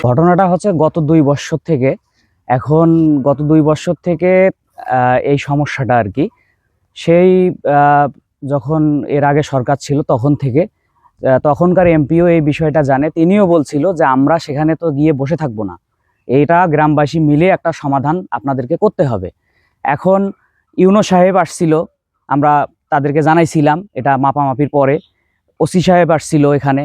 ঘটনাটা হচ্ছে গত 2 বছর থেকে এই সমস্যাটা আর কি। সেই যখন এর আগে সরকার ছিল তখন থেকে তখনকার এমপিও এই বিষয়টা জানে, তিনিও বলছিল যে আমরা সেখানে তো গিয়ে বসে থাকবো না, এইটা গ্রামবাসী মিলে একটা সমাধান আপনাদেরকে করতে হবে। এখন ইউনো সাহেব আসছিল, আমরা তাদেরকে জানাইছিলাম এটা মাপামাপির পরে। ওসি সাহেব আসছিল এখানে,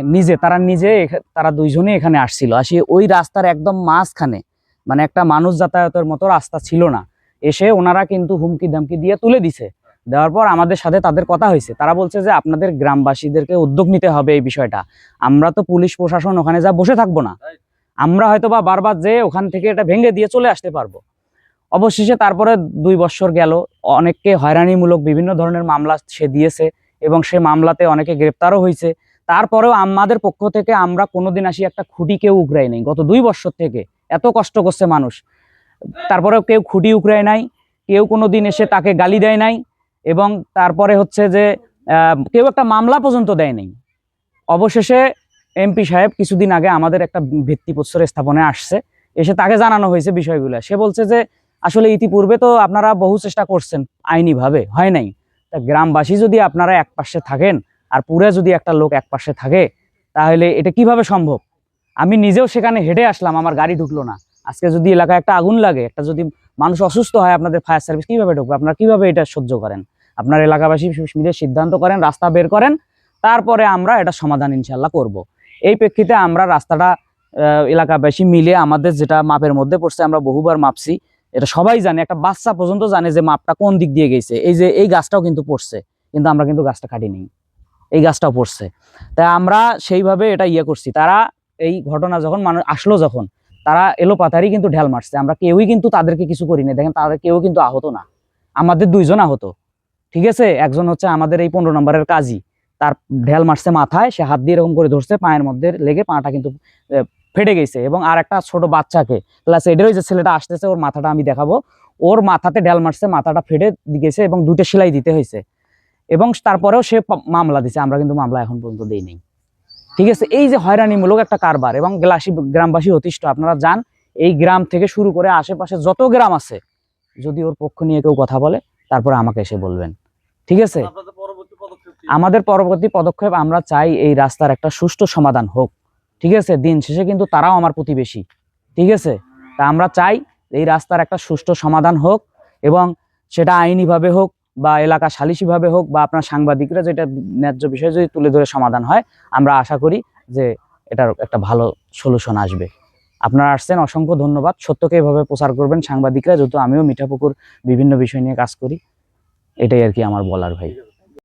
তারা দুইজনে এখানে আসছিল, আসি ওই রাস্তার একদম মাঝখানে, মানে একটা মানুষ যাতায়াতের মতো রাস্তা ছিল না, এসে ওনারা কিন্তু হুমকি ধামকি দিয়ে তুলে দিছে। দেওয়ার পর আমাদের সাথে তাদের কথা হয়েছে, তারা বলছে যে আপনাদের গ্রামবাসীদেরকে উদ্যোগ নিতে হবে এই বিষয়টা, আমরা তো পুলিশ প্রশাসন ওখানে যা বসে থাকবো না, আমরা হয়তো বা বারবার যে ওখান থেকে এটা ভেঙে দিয়ে চলে আসতে পারবো। অবশেষে তারপরে 2 বছর গেল, অনেককে হয়রানিমূলক বিভিন্ন ধরনের মামলা সে দিয়েছে এবং সে মামলাতে অনেকে গ্রেপ্তারও হয়েছে। তারপরেও আমাদের পক্ষ থেকে আমরা কোনোদিন আসি একটা খুঁটি কেউ উকরাই নাই। গত 2 বছর থেকে এত কষ্ট করছে মানুষ, তারপরেও কেউ খুঁটি উকরায় নাই, কেউ কোনোদিন এসে তাকে গালি দেয় নাই, এবং তারপরে হচ্ছে যে কেউ একটা মামলা পর্যন্ত দেয় নাই। অবশেষে এমপি সাহেব কিছুদিন আগে আমাদের একটা ভিত্তিপ্রস্তর স্থাপনে আসছে, এসে তাকে জানানো হয়েছে বিষয়গুলো। সে বলছে যে আসলে ইতিপূর্বে তো আপনারা বহু চেষ্টা করছেন, আইনিভাবে হয় নাই। তা গ্রামবাসী যদি আপনারা এক পাশে থাকেন আর পুরো যদি একটা লোক এক পাশে থাকে, তাহলে এটা কিভাবে সম্ভব? আমি নিজেও সেখানে হেঁটে আসলাম, আমার গাড়ি ঢুকলো না। আজকে যদি এলাকায় একটা আগুন লাগে, একটা যদি মানুষ অসুস্থ হয়, আপনাদের ফায়ার সার্ভিস কিভাবে ঢুকবে? আপনারা কিভাবে এটা সহ্য করেন? আপনার এলাকাবাসী মিলে সিদ্ধান্ত করেন, রাস্তা বের করেন, তারপরে আমরা এটা সমাধান ইনশাল্লাহ করব। এই প্রেক্ষিতে আমরা রাস্তাটা এলাকাবাসী মিলে আমাদের যেটা মাপের মধ্যে পড়ছে, আমরা বহুবার মাপছি, এটা সবাই জানে, একটা বাচ্চা পর্যন্ত জানে যে মাপটা কোন দিক দিয়ে গেছে। এই যে এই গাছটাও কিন্তু পড়ছে, কিন্তু আমরা কিন্তু গাছটা কাটিনি, এই গাছটাও পড়ছে। তাই আমরা সেইভাবে এটা করছি। তারা এই ঘটনা যখন মানুষ আসলো, যখন তারা এলো পাতারই কিন্তু ঢেল মারছে, আমরা কেউই কিন্তু তাদেরকে কিছু করিনি। দেখেন তাদের কেউ কিন্তু আহত না, আমাদের 2জন আহত, ঠিক আছে। একজন হচ্ছে আমাদের এই 15 নম্বরের কাজী, তার ঢেল মারছে মাথায়, সে হাত দিয়ে এরকম করে ধরছে, পায়ের মধ্যে লেগে পাটা কিন্তু ফেটে গেছে। এবং আর একটা ছোট বাচ্চাকে ক্লাস 8-এর ওই যে ছেলেটা আসতেছে, ওর মাথাটা আমি দেখাবো, ওর মাথাতে ঢেল মারছে, মাথাটা ফেটে গেছে এবং 2টে সেলাই দিতে হয়েছে। এবং তারপরেও সে মামলা দিছে, আমরা কিন্তু মামলা এখন পর্যন্ত দেই নাই, ঠিক আছে। এই যে হয়রানিমূলক একটা কারবার, এবং গ্রামবাসী অতিষ্ঠ। আপনারা যান, এই গ্রাম থেকে শুরু করে আশেপাশে যত গ্রাম আছে, যদি ওর পক্ষ নিয়ে কেউ কথা বলে, তারপরে আমাকে এসে বলবেন, ঠিক আছে। আমাদের পরবর্তী পদক্ষেপ, আমরা চাই এই রাস্তার একটা সুষ্ঠু সমাধান হোক, ঠিক আছে। দিন শেষে কিন্তু তারাও আমার প্রতিবেশী, ঠিক আছে। তা আমরা চাই এই রাস্তার একটা সুষ্ঠু সমাধান হোক, এবং সেটা আইনিভাবে হোক বা এলাকা সালিশিভাবে হোক, বা আপনার সাংবাদিকরা যেটা ন্যায্য বিষয় যদি তুলে ধরে সমাধান হয়, আমরা আশা করি যে এটার একটা ভালো সলিউশন আসবে। আপনারা আসছেন, অসংখ্য ধন্যবাদ। সত্যকে এভাবে প্রচার করবেন সাংবাদিকরা, যেহেতু আমিও মিঠাপুকুর বিভিন্ন বিষয় নিয়ে কাজ করি। এটাই আর কি আমার বলার, ভাই।